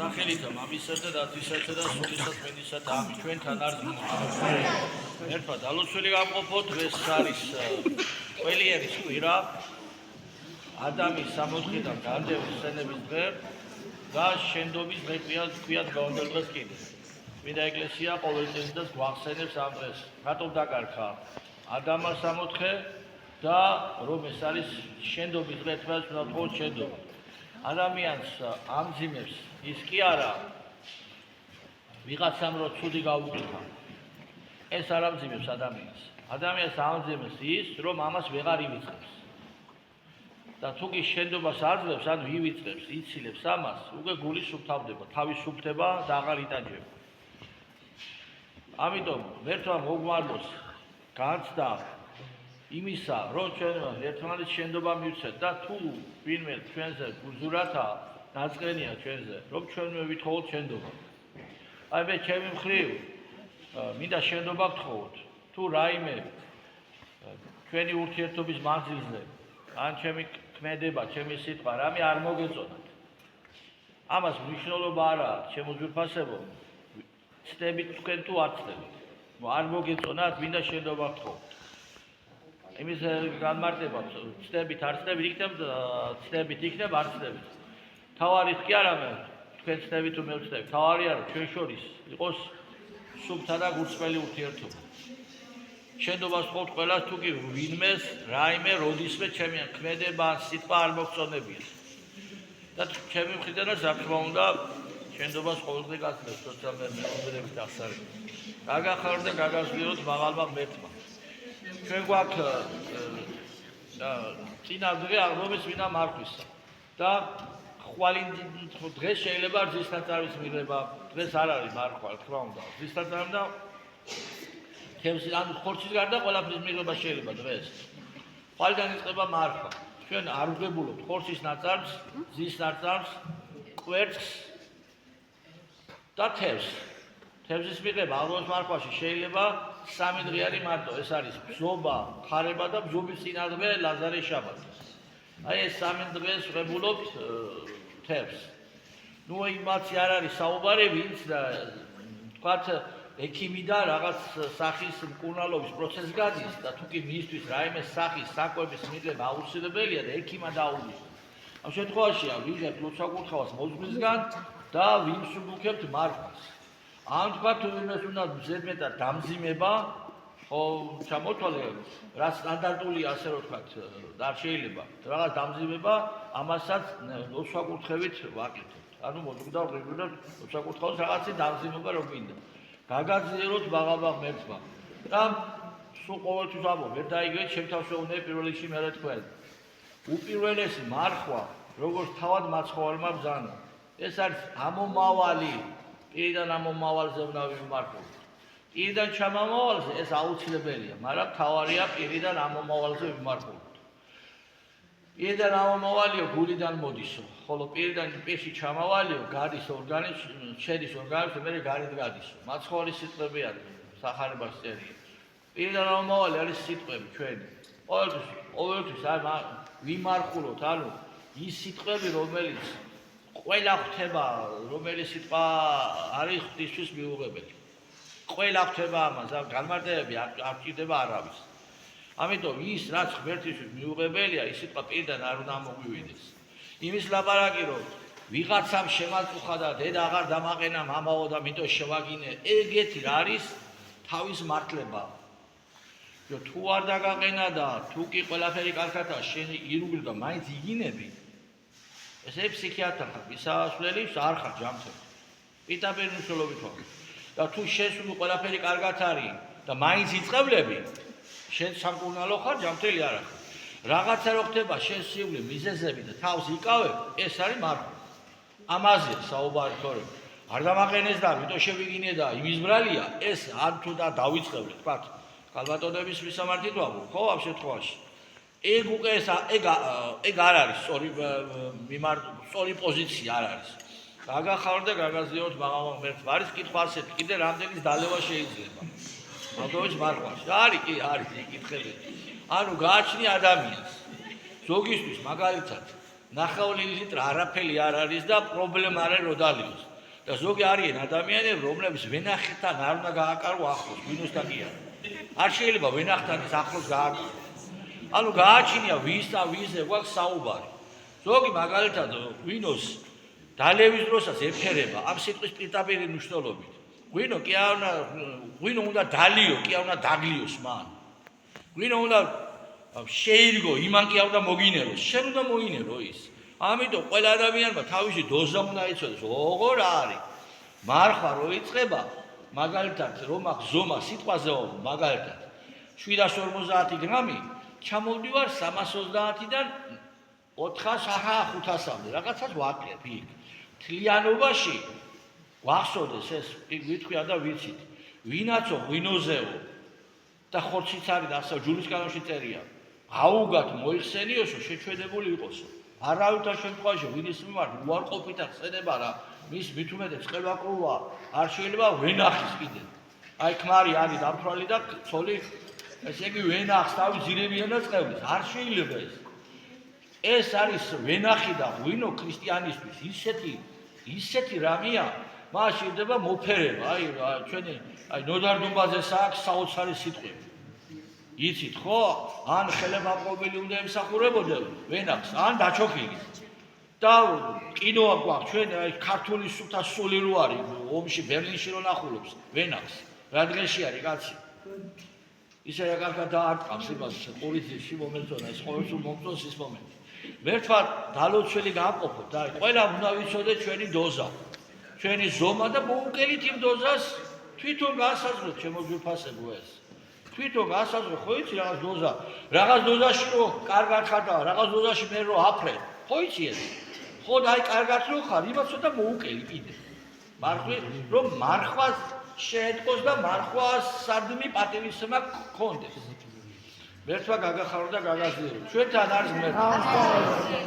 სახელითა მამისა და დათვისათა და სულისა წმინდისათა ამი ჩვენთან არ გიმოწმოთ. ერთად ალოცვილი გამყოფოთ დღეს არის ყველიერის კვირა ადამის 64-დან განდევნის სცენების დღე და შენდობის დღე ქვიათ გონდელ დღეს კიდე. მინდა ეკლესია ყოველწლიურად გვახსენებს ამ დღეს. რატომ დაკარგა ადამას 64 და რომ ეს არის შენდობის დღე თვალს უნდა ვთქვათ შენდობა. ადამიანს ამძიმებს ის კი არა ვიღაცამ რო ცუდი გაუკეთა. ეს არ ამძიმებს ადამიანს. ადამიანს ამძიმებს ის რომ ამას ვეღარ ივიწყებს. და თუ კი შენდობას აძლევს, ანუ ივიწყებს, იცილებს ამას, უკვე გული სუფთავდება, თავი სუფთება და აღარ იტანჯება. ამიტომ ერთმა მოგმარლოს განცდა იმისა, რომ ჩვენ ერთმანეთს შენდობა მივცეთ და თუ ვინმე ჩვენზე გუზურათა ნაწყენია ჩვენზე, რომ ჩვენმე ვითხოვოთ შენდობა. აი მე ჩემი მხრივ მინდა შენდობა გთხოვოთ. თუ რაიმე ჩვენი ურთიერთობის მანძილზე ან ჩემი ქმედება, ჩემი სიტყვა რამე არ მოგეწონათ. ამას მნიშვნელობა არა აქვს, ჩემო ძვირფასებო. ცდებით თქვენ თუ არ ცდებით. არ მოგეწონათ, მინდა შენდობა გთხოვოთ. იმის განმარტება ცდებით არ ცდებით იქნებ ცდებით იქნებ არ ცდებით. თავარი კი არა მე თქვენ ცდებით თუ მე ვცდები. თავარი არა ჩვენ შორის იყოს სუფთა და გულწრფელი ურთიერთობა. შენდობას ვთხოვთ ყველას თუ კი ვინმეს რაიმე როდისმე ჩემი ქმედება სიტყვა არ მოგწონებია. და ჩემი მხრიდანაც რა თქმა უნდა შენდობას ყოველდღე გაცნობს როცა მე მეუბნებით ახსარებ. გაგახაროთ და გაგაზიაროთ მაღალმა ღმერთმა. ჩვენ გვაქვს წინა დღე აღრომის ვინა მარხვისა და ხვალ დღეს შეიძლება რძისნაწავის მიღება დღეს არ არის მარხვა თქმა უნდა რძისნაწავი და თემს ანუ ხორცის გარდა ყველაფრის მიღება შეიძლება დღეს ხვალიდან იწყება მარხვა ჩვენ არ ვღებულობთ ხორცის ნაწავს ძის ნაწავს კვერცხს და თევზის მიღება აღრომის მარხვაში შეიძლება 3 დღე არის მარტო ეს არის ბზობა, ხარება და ბზობის წინადღე ლაზარე შაბათი. აი ეს 3 დღეს ვღებულობთ თევზს. ნუ იმაცი არ არის საუბარი, ვინც თქვათ ექიმი და რაღაც სახის მკურნალობის პროცესს გადის და თუ კი მისთვის რაიმე სახის საკვების მიღება აუცილებელია და ექიმა დაუვლის. ამ შემთხვევაშია ვიღებთ ლოცვა-კურთხევას მოზღვრისგან და ვიმსუბუქებთ მარხვას. ან თქვა თუ იმას უნდა ზედმეტად დამძიმება, ხო, ჩამოთვალე, რა სტანდარტული ასე რომ თქვა, არ შეიძლება. რაღაც დამძიმება, ამასაც ლოცვა-კურთხევით ვაკეთებთ. ანუ მოძღვდავ რეგულარულად ლოცვა-კურთხევას რაღაცი დამძიმება რო გინდა. გაგაზიაროთ მაღალმა ღმერთმა. და სულ ყოველთვის ამბობ, ერთ დაიგეთ შემთხვევაში პირველ რიგში მე რა თქვენ. უპირველესი მარხვა, როგორც თავად მაცხოვარმა ბრძანა. ეს არის ამომავალი პირიდან ამომავალზე უნდა ვიმარხოთ. პირიდან ჩამომავალზე ეს აუცილებელია, მაგრამ თავარია პირიდან ამომავალზე ვიმარხოთ. პირიდან ამომავალიო გულიდან მოდისო, ხოლო პირიდან პირში ჩამავალიო გადის ორგანიზმში, შედის ორგანიზმში, მე გარეთ გადისო. მაცხოვრის სიტყვები არის, სახარებას წერია. პირიდან ამომავალი არის სიტყვები ჩვენი. ყოველთვის არ ვიმარხულოთ, ანუ ის სიტყვები, რომელიც ყველა ხვდება, რომელიც სიტყვა არის ღვთისთვის მიუღებელი. ყველა ხვდება ამას, განმარტებები არ ჭირდება არავის. ამიტომ ის, რაც ღმერთისთვის მიუღებელია, ის სიტყვა პირიდან არ უნდა მოგვივიდეს. იმის ლაპარაკი, რომ ვიღაცამ შემაწუხა და დედა აღარ დამაყენა მამაო და მითო შევაგინე, ეგეთი არის თავის მართლება. თუ არ დაგაყენა და თუ კი ყველაფერი კარგადაა, შენი ირგვლივ და მაინც იგინები, ესე ფსიქიატრ ხარ, ისასვლელი არ ხარ ჯამთელი. პირდაპირ მნიშვნელობით ვარ. და თუ შენს ყველაფერი კარგად არის და მაინც იწევლები, შენ სამკურნალო ხარ, ჯამთელი არ ხარ. რაღაცა რო ხდება შენ სივლი მიზეზები და თავს იკავებ, ეს არის მარხვა. ამაზე საუბარი თორემ. არ დამაყენეს და ვიტო შევიგინე და იმის ბრალია, ეს არ თუ და დავიწყებდეთ, თქვათ, ქალბატონების მისამართით ვაბო, ხო, ამ შემთხვევაში. ეგ უკვე ეგ არ არის სწორი პოზიცია არ არის. გაგახაროთ და გაგაზიაროთ მაღალმა ღმერთმა. არის კითხვა ასეთი, კიდე რამდენის დალევა შეიძლება. მაგდროის მარხვაში. არის კი, არის კითხები. ანუ გააჩნი ადამიანს. ზოგისთვის მაგალითად 9 ლიტრ არაფერი არ არის და პრობლემა არ არის რო დალიოს. და ზოგი არიან ადამიანები, რომლებიც ვენახთან არ უნდა გააკარო ახლოს, ღვინოსთან კი არა. არ შეიძლება ვენახთან ახლოს გააკარო. ანუ გააჩინია ვის და ვიზე გვაქვს საუბარი. ზოგი მაგალითად ღვინოს დალევის დროსაც ეფერება ამ სიტყვის პირდაპირ მნიშვნელობით. ღვინო უნდა დალიო, კი არ უნდა დაგლიოს მან. ღვინო უნდა შეირგო, იმან კი არ უნდა მოგინეროს, შენ უნდა მოინერო ის. ამიტომ ყველა ადამიანმა თავისი დოზა უნდა იცოდეს, როგორ არის. მარხვა რო იწყება, მაგალითად რომ აქვს ზომა სიტყვაზე მაგალითად 750 გრამი, ჩამოვდივარ 330-დან 400-500-მდე, რაღაცას ვაკლებთ იქ. თლიანობაში ვახსოვდეს ეს ვიტყვია და ვიცით. ვინაცო ღვინოზეო და ხორციც არის ასე ჯულის კანონში წერია. აუგად მოიხსენიოსო, შეჩვენებული იყოსო. არავითარ შემთხვევაში ვინის მიმართ უარყოფით და ხსენება რა, მის მithumedes ყელვაკრუა არ შეიძლება ვენახის კიდე. აი ქმარი არის დამთვრალი და ცოლი ესე იგი ვენახს თავის ძირებიან და წყევლის. არ შეიძლება ეს. ეს არის ვენახი და ღვინო ქრისტიანისთვის ისეთი რამეა, მას შეიძლება მოფერება. აი ჩვენი აი ნოდარდუმბაზე საქვს საოცარი სიტყვები. იცით ხო? ან ხელებაყრობილი უნდა ემსახურებოდე ვენახს, ან დაჩოქილი. და კინო აქვს ჩვენ აი ქართული სულთა სული რო არის ომში ბერლინში რო ნახულობს ვენახს. რა დღეში არის კაცი? ისე რაღაცა დაარტყამს იმას პოლიციაში მომეწონა ეს ყოველთვის მომწონს ის მომენტი. მერთვად დალოცველი გააყოფოთ, აი ყველა უნდა ვიცოდეთ ჩვენი დოზა, ჩვენი ზომა და მოუკელით იმ დოზას თვითონ გაასაზღვროთ შემოძვირფასებო ეს. თვითონ გაასაზღვრე ხო იცი რაღაც დოზაში რო კარგად ხარ და რაღაც დოზაში მე რო აფრე ხო იცი ეს ხო და აი კარგად რო ხარ იმას ცოტა მოუკელი კიდე მარხვი რომ მარხვას შეეთყოს და მარხვას სარდმი პატივისცემა გქონდეს მერთვა გაგახარო და გაგაზიარო ჩვენთან არის მერთვა